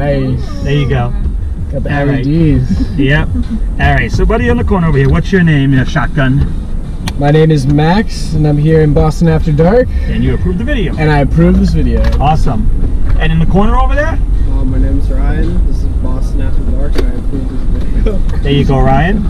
Nice. There you go. Got the All right. LEDs. Yep. All right. So, buddy, on the corner over here, what's your name? Shotgun. My name is Max, and I'm here in Boston After Dark. And you approve the video. And I approve this video. Awesome. And in the corner over there? My name is Ryan. This is Boston After Dark, and I approve this video. There you go, Ryan.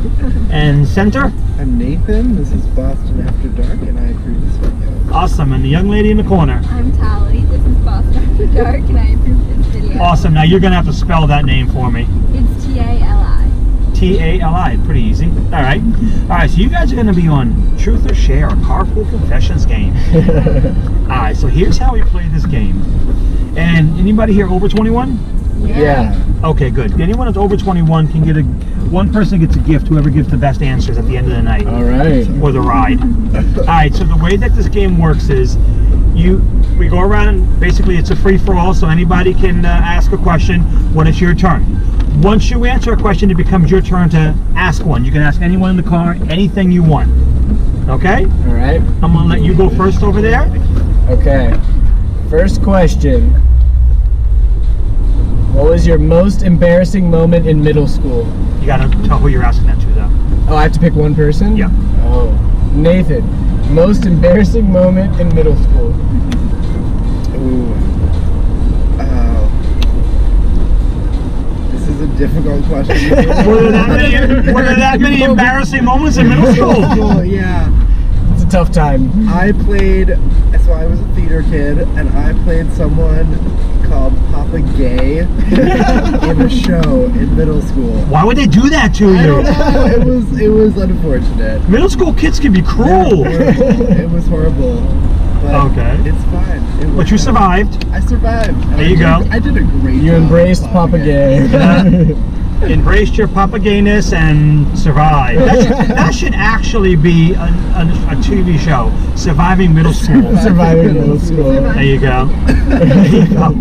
And center? I'm Nathan. This is Boston After Dark, and I approve this video. Awesome. And the young lady in the corner? I'm Tally. This is Boston After Dark, and I approve this video. Awesome. Now you're going to have to spell that name for me. It's T-A-L-I. T-A-L-I. Pretty easy. All right. All right. So you guys are going to be on Truth or Share, a Carpool Confessions game. All right. So here's how we play this game. And anybody here over 21? Yeah. Okay, good. Anyone that's over 21 can get one person gets a gift, whoever gives the best answers at the end of the night. All right. Or the ride. All right, so the way that this game works is we go around and basically it's a free-for-all, so anybody can ask a question when it's your turn. Once you answer a question, it becomes your turn to ask one. You can ask anyone in the car anything you want. Okay? All right. I'm going to let you go first over there. Okay. First question. What was your most embarrassing moment in middle school? You got to tell who you're asking that to, though. Oh, I have to pick one person? Yeah. Oh. Nathan, most embarrassing moment in middle school. Ooh. This is a difficult question. Were there that many embarrassing moments in middle school? Yeah. It's a tough time. I was a theater kid, and I played someone called Papa Gay in a show in middle school. Why would they do that to I you? don't know. It was unfortunate. Middle school kids can be cruel. It was horrible. But Okay. It's fine. But you survived. I survived. There you go. I did a great job. You embraced Papa Gay. Embraced your Papa Gayness and survived. That should actually be a TV show. Surviving middle school. Surviving middle school. There you go. There you go.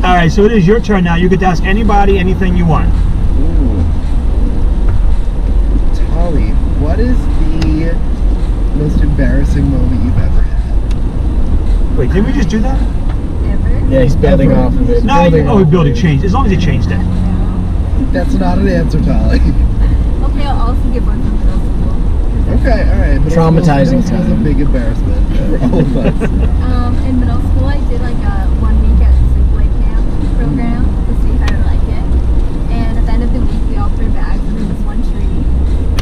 All right, so it is your turn now. You get to ask anybody anything you want. Ooh. Tolly, what is the most embarrassing moment you've ever had? Wait, did we just do that? Ever? Yeah, he's building off of it. No, building changed. As long as he changed it. That's not an answer, Tolly. Okay, I'll also give one from middle school. Okay, all right. Traumatizing Middle school's a time. big embarrassment for all of us. In middle school, I did like a 1 week at sleepaway camp program to see if I would like it. And at the end of the week, we all threw bags under this one tree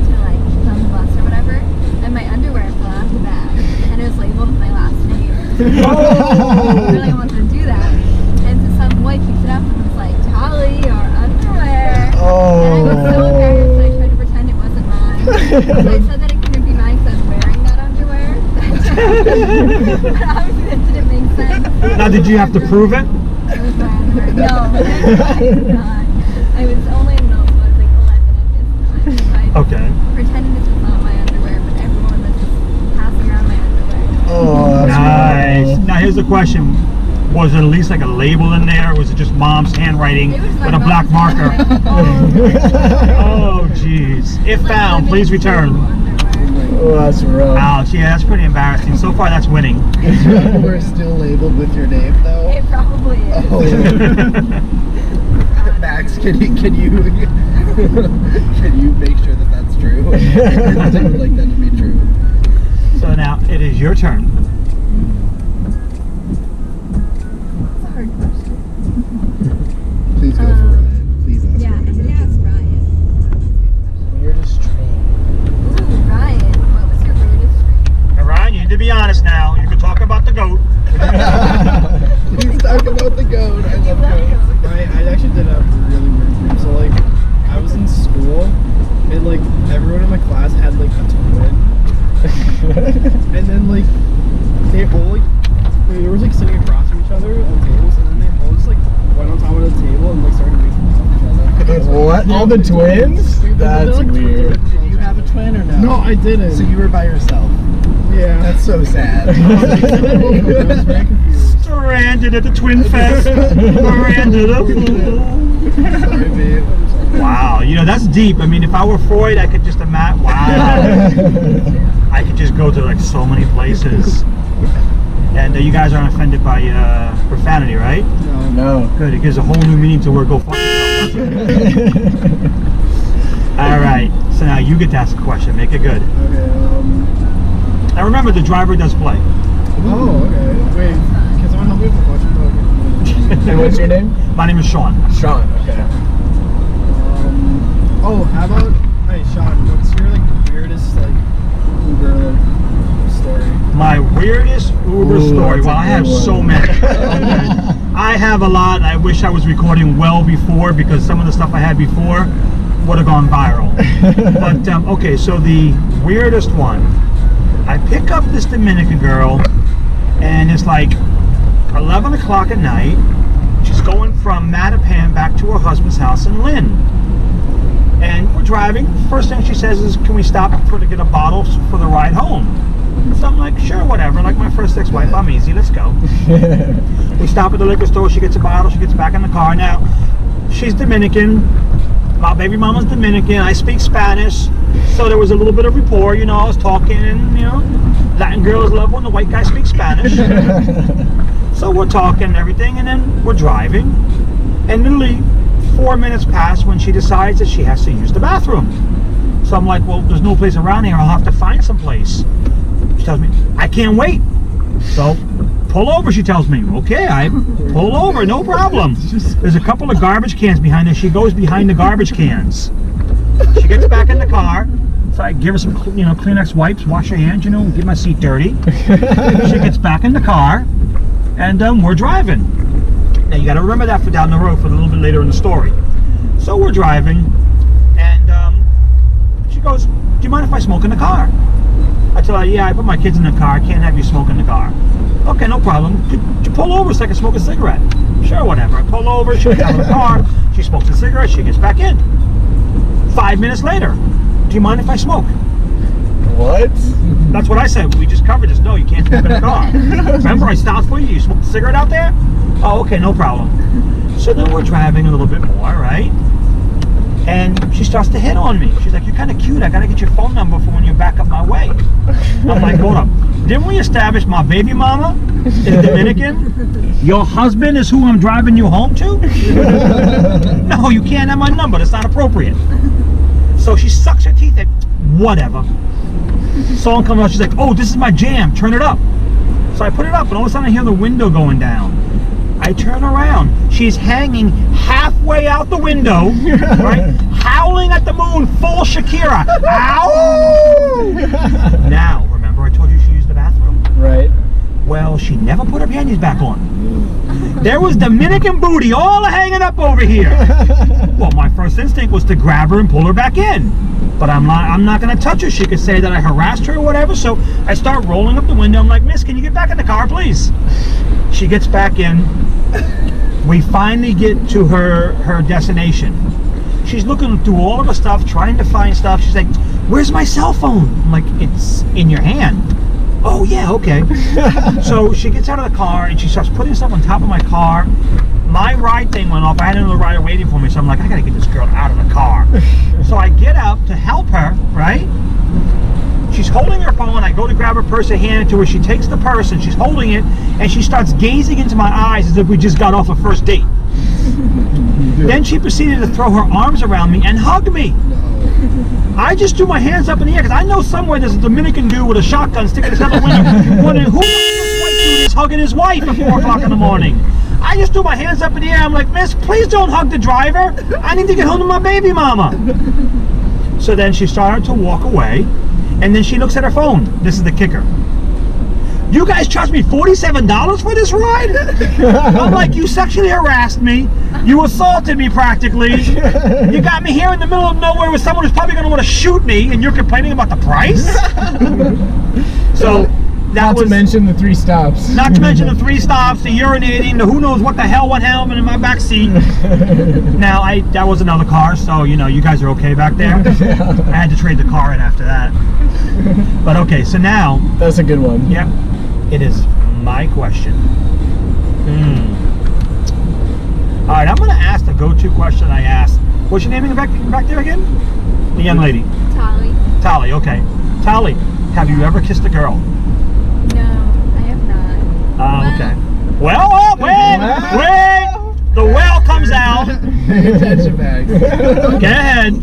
to like on the bus or whatever. And my underwear fell out of the bag, and it was labeled with my last name. I really wanted to do that, and so some boy picked it up and was like, "Tolly, your underwear." And I was so embarrassed that I tried to pretend it wasn't mine. So I said that it couldn't be mine because I was wearing that underwear. But obviously that didn't make sense. Now, did you have to prove it? It was my underwear. No, I did not. I was only in middle school. I was like 11 at this time. So I Okay. pretended this was not my underwear, but everyone was just passing around my underwear. Oh, that's Nice. Now, here's the question. Was there at least like a label in there, or was it just mom's handwriting It was my with a black mom's marker? handwriting. Oh, jeez. If found, please return. Oh, that's rough. Ouch, yeah, that's pretty embarrassing. So far, that's winning. Is your underwear still labeled with your name, though? It probably is. Oh. Max, can you can you make sure that that's true? I would like that to be true. So now, it is your turn. That's a hard question. Please go for Ryan. Please ask Yeah, Ryan. I'm gonna ask Ryan. Weirdest dream. Ooh, Ryan, what was your weirdest dream? Now, Ryan, you need to be honest now. You can talk about the goat. Please talk about the goat. I love goats. I actually did have a really weird dream. So like, I was in school, and like everyone in my class had like a twin, and then like they all like they were like sitting across from each other on tables, and then they all just like went on top of the table and like started making out with each other. What? All the twins? That's weird. Did you have a twin or no? No, I didn't. So you were by yourself. Yeah. That's so sad. I was very confused. Stranded at the Twin Fest. Stranded at the Sorry, babe. Wow, you know, that's deep. I mean, if I were Freud, I could just imagine. Wow. I could just go to like so many places. And you guys aren't offended by profanity, right? No. No. Good. It gives a whole new meaning to where go fuck yourself. All right. So now you get to ask a question. Make it good. Okay. Now remember, the driver does play. Oh, okay. Wait, can someone help me with the question? Okay. And what's your name? My name is Sean. Sean. Okay. Oh, how about, hey Sean, what's your like weirdest like Uber story? My weirdest Uber Ooh, story. that's a Well, I have good one. so many. Okay. I have a lot. I wish I was recording well before, because some of the stuff I had before would have gone viral. But okay, so the weirdest one. I pick up this Dominican girl, and it's like 11 o'clock at night. She's going from Mattapan back to her husband's house in Lynn. And we're driving. First thing she says is, can we stop to get a bottle for the ride home? So I'm like, sure, whatever. Like my first ex-wife, I'm easy, let's go. We stop at the liquor store, she gets a bottle, she gets back in the car. Now, she's Dominican. My baby mama's Dominican. I speak Spanish. So there was a little bit of rapport, you know, I was talking, and, you know, Latin girls love when the white guy speaks Spanish. So we're talking and everything, and then we're driving. And literally 4 minutes pass when she decides that she has to use the bathroom. So I'm like, well, there's no place around here. I'll have to find some place. She tells me, I can't wait. So pull over, she tells me. Okay, I pull over, no problem. There's a couple of garbage cans behind her. She goes behind the garbage cans. She gets back in the car. So I give her some, you know, Kleenex wipes, wash her hands, you know, get my seat dirty. She gets back in the car, and we're driving. Now you got to remember that for down the road for a little bit later in the story. So we're driving, and she goes, do you mind if I smoke in the car? I tell her, yeah, I put my kids in the car. I can't have you smoke in the car. Okay, no problem. Could you pull over so I can smoke a cigarette? Sure, whatever. I pull over, she gets out of the car, she smokes a cigarette, she gets back in. 5 minutes later, do you mind if I smoke? What? That's what I said. We just covered this. No, you can't smoke in the car. Remember, I stopped for you. You smoked a cigarette out there? Oh, okay, no problem. So then we're driving a little bit more, right? And she starts to hit on me. She's like, you're kind of cute. I got to get your phone number for when you're back up my way. I'm like, hold up. Didn't we establish my baby mama is Dominican? Your husband is who I'm driving you home to? No, you can't have my number. That's not appropriate. So she sucks her teeth at whatever. Song comes out. She's like, oh, this is my jam. Turn it up. So I put it up, and all of a sudden I hear the window going down. I turn around. She's hanging halfway out the window, right? Howling at the moon, full Shakira. Ow! Now, remember I told you she used the bathroom? Right. Well, she never put her panties back on. There was Dominican booty all hanging up over here. Well, my first instinct was to grab her and pull her back in. But I'm not going to touch her. She could say that I harassed her or whatever. So I start rolling up the window. I'm like, miss, can you get back in the car, please? She gets back in. We finally get to her destination. She's looking through all of her stuff, trying to find stuff. She's like, where's my cell phone? I'm like, it's in your hand. Oh, yeah, okay. So she gets out of the car, and she starts putting stuff on top of my car. My ride thing went off. I had another rider waiting for me, so I'm like, I got to get this girl out of the car. So I get out to help her, right? She's holding her phone. I go to grab her purse and hand it to her. She takes the purse, and she's holding it, and she starts gazing into my eyes as if we just got off a first date. Then she proceeded to throw her arms around me and hug me. I just threw my hands up in the air because I know somewhere there's a Dominican dude with a shotgun sticking his head out the window wondering who this white dude is hugging his wife at 4 o'clock in the morning. I just threw my hands up in the air. I'm like, miss, please don't hug the driver. I need to get home to my baby mama. So then she started to walk away, and then she looks at her phone. This is the kicker. You guys charged me $47 for this ride? I'm like, you sexually harassed me. You assaulted me practically. You got me here in the middle of nowhere with someone who's probably going to want to shoot me, and you're complaining about the price? So that Not to mention the 3 stops. Not to mention the 3 stops, the urinating, the who knows what the hell went happened in my back seat. Now, that was another car, so, you know, you guys are okay back there. I had to trade the car in after that. But okay, so now. That's a good one. Yep. It is my question. All right, I'm going to ask the go-to question I asked. What's your name back there again? The young lady. Tali. Tali, okay. Tali, have you ever kissed a girl? No, I have not. Okay. Well, wait. The whale comes out. Detention bags. Go ahead.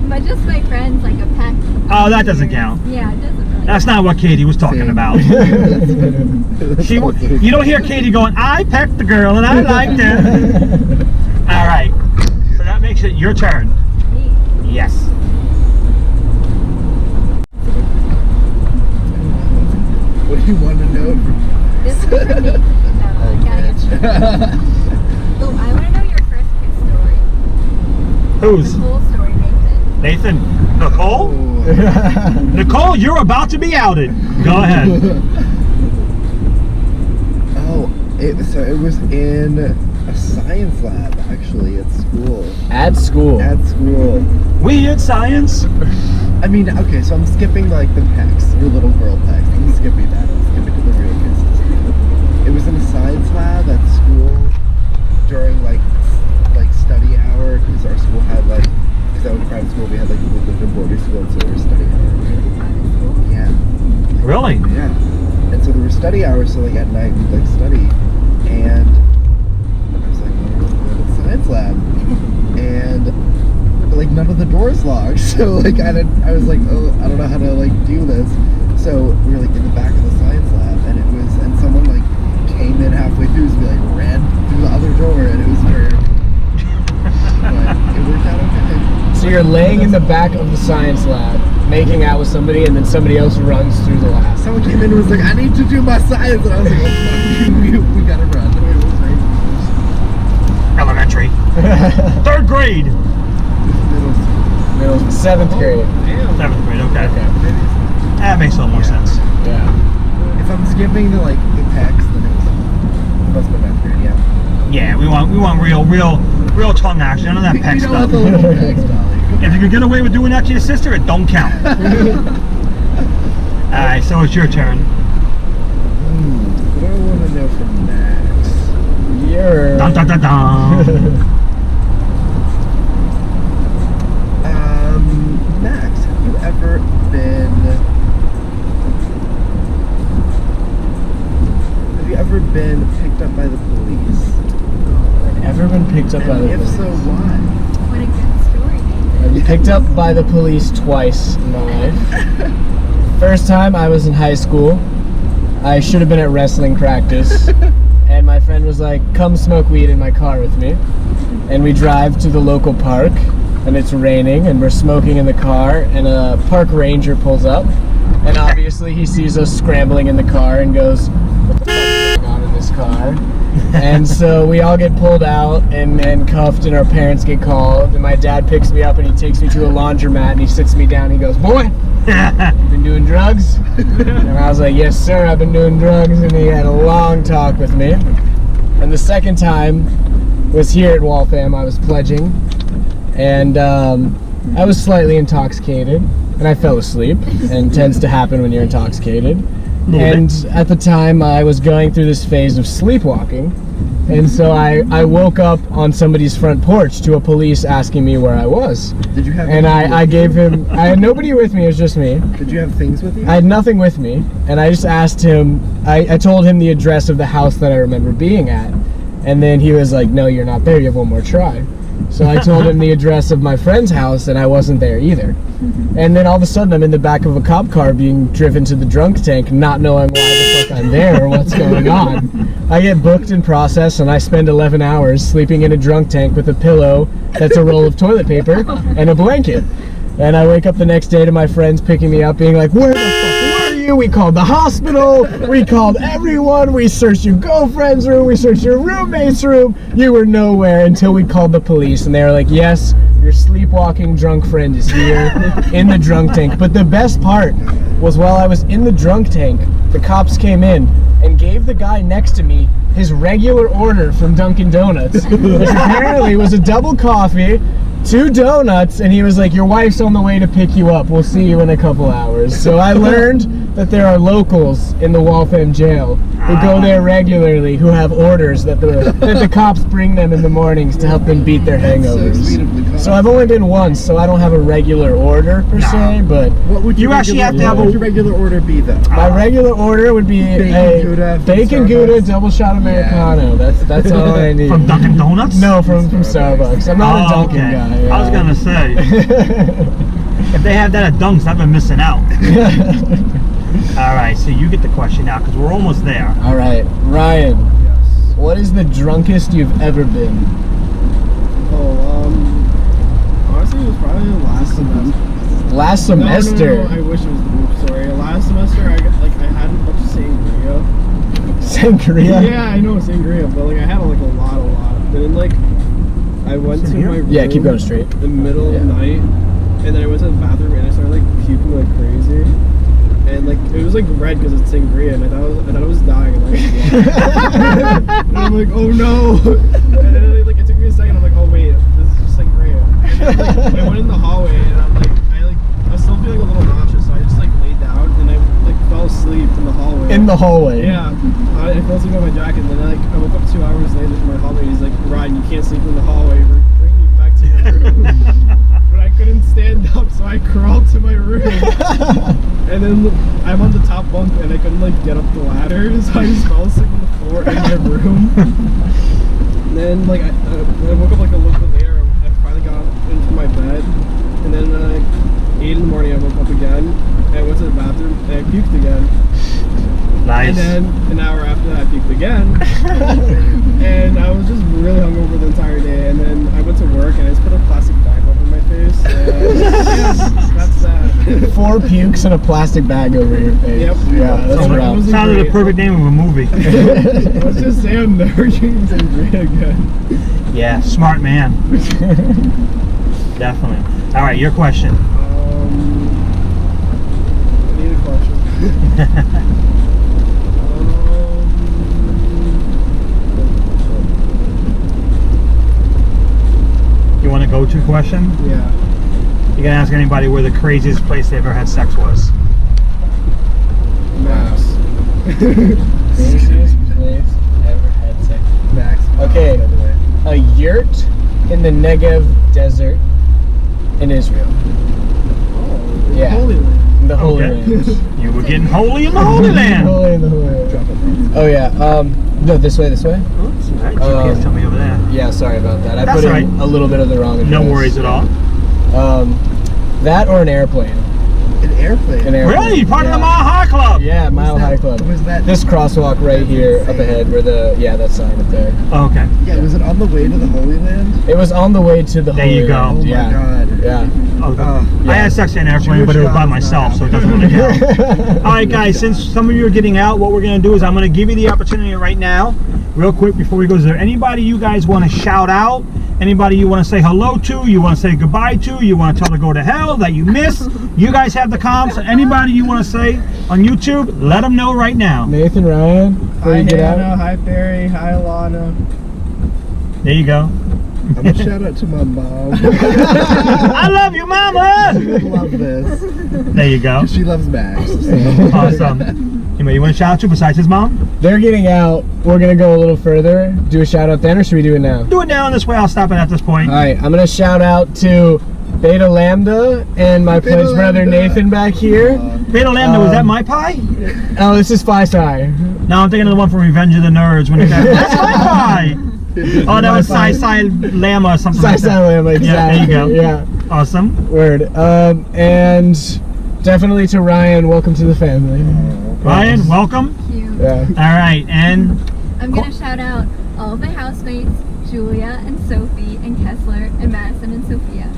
But just my friends, like a pack. Oh, that doesn't count. Yeah, it doesn't really. That's not what Katie was talking Same. about. You don't hear Katie going, I pecked the girl and I liked it. All right. So that makes it your turn. Me. Yes. What do you want to know from This is for me. No, I gotta get you. Oh, I want to know your first kiss story. Who's? The whole story, Nathan. Nathan? Nicole? Nicole, you're about to be outed. Go ahead. So it was in a science lab, actually, at school. At school. At school. Weird science. I mean, okay, so I'm skipping like the pecs, your little girl pecs. I'm skipping that. I'm skipping to the real kisses. It was in a science lab at school during like study hour, because our school had because I was private school, we had we lived in boarding school, so there was study hour. Yeah. Really? Yeah. And so there were study hours, so at night we'd study, and I was like, well, we're going to the science lab, and none of the doors locked, so I was like, oh, I don't know how to do this. So we were in the back of the science lab, and someone came in halfway through, so we ran through the other door, and it was very but it worked out okay. So you're laying in the back of the science lab, making out with somebody, and then somebody else runs through the lab. Someone came in and was like, I need to do my science, and I was like, oh, fuck you, we gotta run. Elementary. 3rd grade. Middle school. 7th grade. Damn. 7th grade, okay. Okay. That makes a little more sense. Yeah. If I'm skipping the pecs, then it must have been 9th grade, yeah. Yeah, we want real tongue action. None of that peck We don't stuff. want the little pecs, Dolly. If you could get away with doing that to your sister, it don't count. Alright, so it's your turn. What do I want to know from Max? You're... Dun dun dun dun. Max, have you ever been picked up by the police? Ever been picked up by the If police? so, why? What a good story, Nathan. I've been picked up by the police twice in my life. First time I was in high school. I should have been at wrestling practice. And my friend was like, come smoke weed in my car with me. And we drive to the local park, and it's raining, and we're smoking in the car, and a park ranger pulls up. And obviously he sees us scrambling in the car and goes, what the fuck's going on in this car? And so we all get pulled out and cuffed, and our parents get called, and my dad picks me up and he takes me to a laundromat and he sits me down and he goes, boy, you been doing drugs? And I was like, yes sir, I've been doing drugs. And he had a long talk with me. And the second time was here at Waltham. I was pledging, and I was slightly intoxicated, and I fell asleep, and tends to happen when you're intoxicated. And at the time I was going through this phase of sleepwalking, and so I woke up on somebody's front porch to a police asking me where I was. Did you have? And I gave him, I had nobody with me, it was just me. Did you have things with you? I had nothing with me, and I just asked him, I told him the address of the house that I remember being at, and then he was like, no, you're not there, you have one more try. So I told him the address of my friend's house, and I wasn't there either. And then all of a sudden I'm in the back of a cop car being driven to the drunk tank, not knowing why the fuck I'm there or what's going on. I get booked and processed, and I spend 11 hours sleeping in a drunk tank with a pillow that's a roll of toilet paper and a blanket. And I wake up the next day to my friends picking me up being like, where the fuck were you? We called the hospital, we called everyone, we searched your girlfriend's room, we searched your roommate's room, you were nowhere, until we called the police, and they were like, yes, your sleepwalking drunk friend is here in the drunk tank. But the best part was, while I was in the drunk tank, the cops came in and gave the guy next to me his regular order from Dunkin' Donuts, which apparently was a double coffee, 2 donuts, and he was like, your wife's on the way to pick you up, we'll see you in a couple hours. So I learned that there are locals in the Waltham jail who go there regularly, who have orders that the cops bring them in the mornings to help them beat their That's hangovers. so sweet of the So I've only been once, so I don't have a regular order per se, but What would You actually have to have what a- would your regular order be though? my regular order would be Bacon Gouda from bacon Gouda Starbucks. double shot Americano. That's all I need. From Dunkin' Donuts? No, from Starbucks. I'm not a Dunkin' okay. guy. Yeah. I was gonna say, if they have that at Dunks, I've been missing out. All right, so you get the question now because we're almost there. All right, Ryan. Yes. What is the drunkest you've ever been? Honestly, it was probably last semester. Last semester. No, I wish it was the move. Sorry, last semester I had a bunch of sangria. Sangria. Yeah, I know sangria, but like I had like a lot. And then like I went to my room Yeah, keep going straight. in the middle of the night, and then I went to the bathroom and I started like puking like crazy. And like it was like red because it's sangria, and I thought I was dying. And, like, and I'm like, oh no! And then like it took me a second. I'm like, oh wait, this is just sangria. And then, like, I went in the hallway, and I was still feeling a little nauseous, so I just like laid down and I like fell asleep in the hallway. In the hallway. Yeah, I fell asleep on my jacket, and then like I woke up 2 hours later from my hallway. And he's like, Ryan, you can't sleep in the hallway. We're bringing you back to your room. But I couldn't stand up, so I crawled to my room. And then I'm on the top bunk and I couldn't like get up the ladder, so I just fell asleep on the floor in my room. And then like I woke up like a little bit later. I finally got into my bed, and then 8 in the morning I woke up again. And I went to the bathroom and I puked again. Nice. And then an hour after that I puked again. And I was just really hungover the entire day. And then I went to work and I just put a plastic bag over my face. And yeah, that's that. 4 pukes and a plastic bag over your face. Yep. Yeah, that's So it rough. was- Sounded the perfect name of a movie. Let's just say I'm never drinking sangria again. Yeah, smart man. Definitely. All right, your question. I need a question. You want a go-to question? Yeah. You can ask anybody where the craziest place they ever had sex was. Max. Craziest place ever had sex. Max. Okay. By the way. A yurt in the Negev desert in Israel. Oh, Yeah. Holy Land. In the Holy Okay. Land. You were getting holy in the Holy Land. Holy in the Holy Land. Drop it. Oh yeah. No, this way. Oops. All right, GPS tell me over there. Yeah, sorry about that. I That's put in all right. a little bit of the wrong address. No worries at all. That or an airplane. An airplane. An airplane. Really? Part of the Yeah. Mile High Club? Yeah, Mile that- High Club. was that- This crosswalk right That's here up insane. ahead where that sign up there. Oh, okay. Yeah, was it on the way to the Holy Land? It was on the way to the There Holy you go. Land. Oh my Yeah. god. Yeah. Oh, Oh, I had sex in an airplane, but it was by myself, so it doesn't really count. All right, guys, since some of you are getting out, what we're going to do is I'm going to give you the opportunity right now, real quick, before we go. Is there anybody you guys want to shout out? Anybody you want to say hello to? You want to say goodbye to? You want to tell her to go to hell that you miss? You guys have the comms. So anybody you want to say on YouTube, let them know right now. Nathan, Ryan, before Hi you get Hannah, out. hi Barry, hi Alana. There you go. I'm gonna shout out to my mom. I love you, mama. She would love this. There you go. She loves Max. So. Awesome. Anybody you want to shout out to besides his mom? They're getting out. We're gonna go a little further. Do a shout out then, or should we do it now? Do it now, and this way I'll stop it at this point. All right, I'm gonna shout out to Beta Lambda and my Beta pledge brother Lambda. Nathan back here. Beta Lambda, was that my pie? Oh, this is Phi Psi. No, I'm thinking of the one from Revenge of the Nerds when he got that's my pie. Oh, that was Phi Psi Lama or something Psi like Psi that. Lambda, exactly. Yeah, there you go. Yeah, Awesome. word. And definitely to Ryan, welcome to the family. Ryan, welcome. Cute. Yeah. All right, and I'm gonna shout out all of my housemates, Julia and Sophie and Kessler and Madison and Sophia.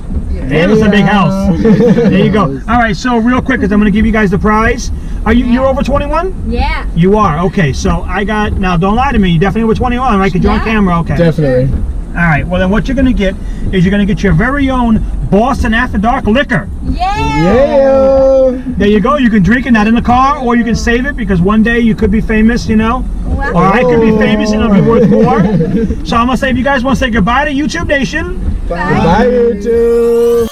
damn, it's a big house. There you go. All right, so real quick, because I'm going to give you guys the prize. Are you're over 21? Yeah. You are. Okay, so I got, now don't lie to me, you definitely over 21, right? Because you're on Yeah. camera, okay. Definitely. All right, well then what you're going to get is you're going to get your very own Boston After Dark liquor. Yeah. Yeah. There you go. You can drink it, not in the car, or you can save it because one day you could be famous, you know, Wow. or I could be famous and it'll be worth more. So I'm going to say, if you guys want to say goodbye to YouTube Nation. Bye. Bye, YouTube.